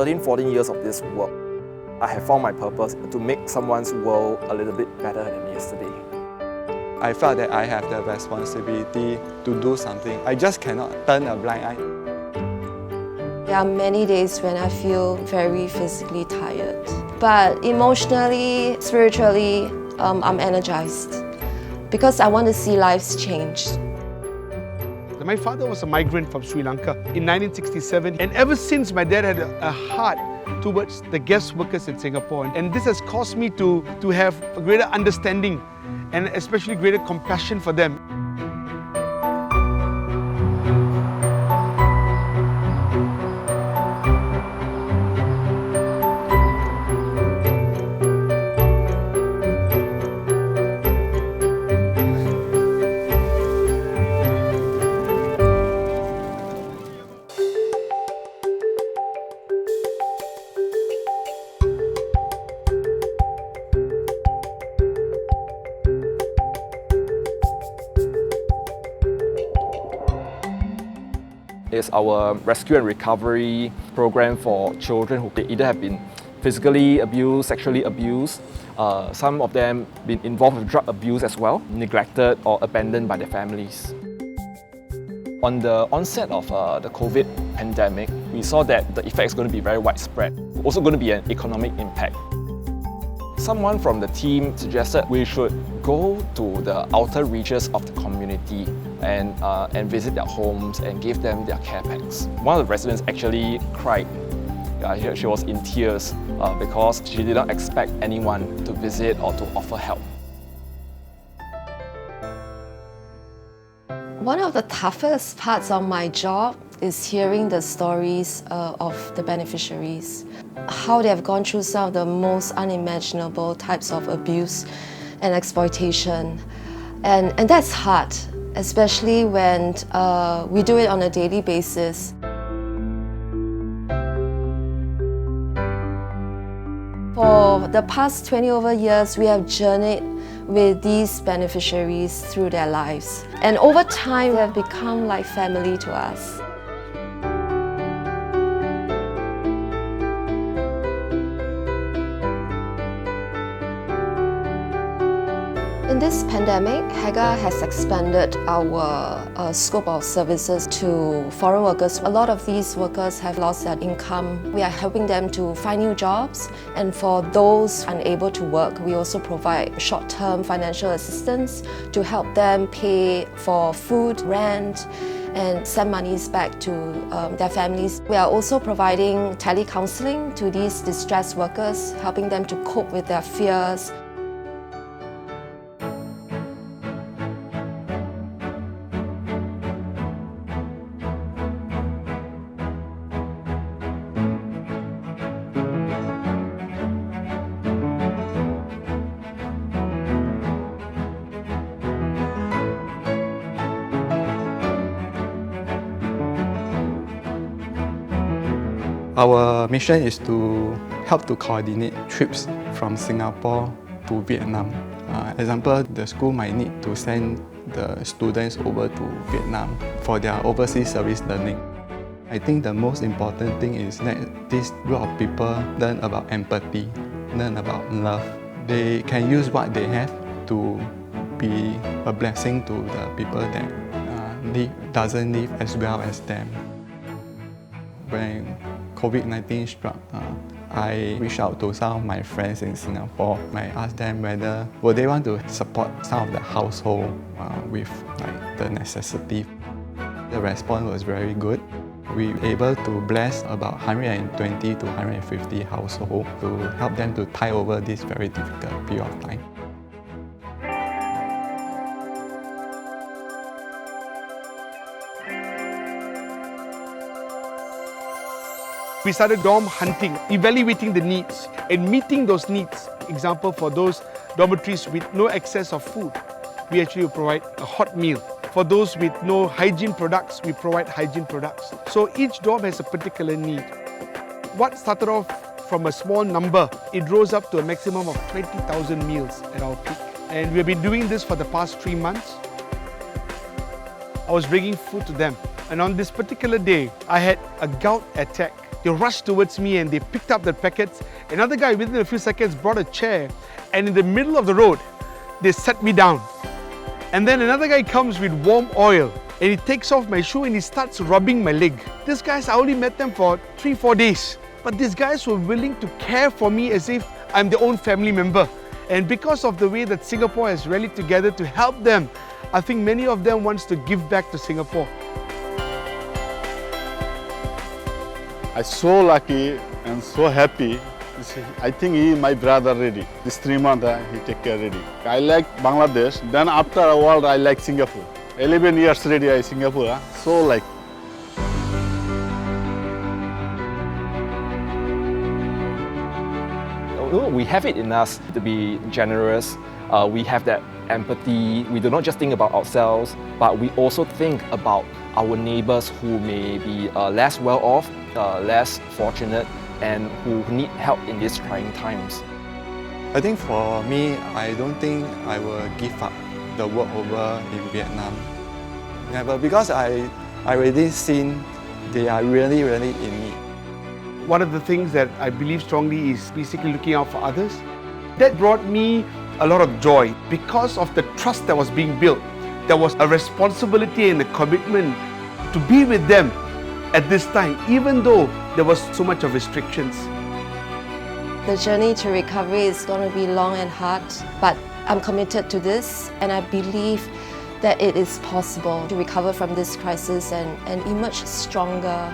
13, 14 years of this work, I have found my purpose to make someone's world a little bit better than yesterday. I felt that I have the responsibility to do something. I just cannot turn a blind eye. There are many days when I feel very physically tired, but emotionally, spiritually, I'm energized because I want to see lives change. My father was a migrant from Sri Lanka in 1967, and ever since my dad had a heart towards the guest workers in Singapore, and this has caused me to have a greater understanding and especially greater compassion for them. It's our rescue and recovery program for children who either have been physically abused, sexually abused. Some of them been involved with drug abuse as well, neglected or abandoned by their families. On the onset of the COVID pandemic, we saw that the effect is going to be very widespread. Also going to be an economic impact. Someone from the team suggested we should go to the outer reaches of the community and visit their homes and give them their care packs. One of the residents actually cried. She was in tears because she did not expect anyone to visit or to offer help. One of the toughest parts of my job is hearing the stories of the beneficiaries, how they have gone through some of the most unimaginable types of abuse and exploitation. And that's hard, especially when we do it on a daily basis. For the past 20 over years, we have journeyed with these beneficiaries through their lives. And over time, they have become like family to us. In this pandemic, Hagar has expanded our scope of services to foreign workers. A lot of these workers have lost their income. We are helping them to find new jobs, and for those unable to work, we also provide short-term financial assistance to help them pay for food, rent, and send monies back to their families. We are also providing tele-counseling to these distressed workers, helping them to cope with their fears. Our mission is to help to coordinate trips from Singapore to Vietnam. Example, the school might need to send the students over to Vietnam for their overseas service learning. I think the most important thing is that this group of people learn about empathy, learn about love. They can use what they have to be a blessing to the people that doesn't live as well as them. When COVID-19 struck, I reached out to some of my friends in Singapore. I asked them whether would they want to support some of the household with the necessity. The response was very good. We were able to bless about 120 to 150 households to help them to tide over this very difficult period of time. We started dorm hunting, evaluating the needs and meeting those needs. Example, for those dormitories with no access of food, we actually provide a hot meal. For those with no hygiene products, we provide hygiene products. So each dorm has a particular need. What started off from a small number, it rose up to a maximum of 20,000 meals at our peak. And we've been doing this for the past 3 months. I was bringing food to them. And on this particular day, I had a gout attack. They rushed towards me and they picked up the packets. Another guy within a few seconds brought a chair, and in the middle of the road, they sat me down. And then another guy comes with warm oil and he takes off my shoe and he starts rubbing my leg. These guys, I only met them for 3-4 days. But these guys were willing to care for me as if I'm their own family member. And because of the way that Singapore has rallied together to help them, I think many of them wants to give back to Singapore. I'm so lucky and so happy. I think he is my brother already. This 3 months he take care already. I like Bangladesh. Then after a while I like Singapore. 11 years already I Singapore. So like. We have it in us to be generous. We have that empathy. We do not just think about ourselves, but we also think about our neighbors who may be less well off, less fortunate, and who need help in these trying times. I think for me, I don't think I will give up the work over in Vietnam. Never, because I already seen they are really, really in need. One of the things that I believe strongly is basically looking out for others. That brought me a lot of joy because of the trust that was being built. There was a responsibility and a commitment to be with them at this time, even though there was so much of restrictions. The journey to recovery is going to be long and hard, but I'm committed to this, and I believe that it is possible to recover from this crisis and emerge stronger.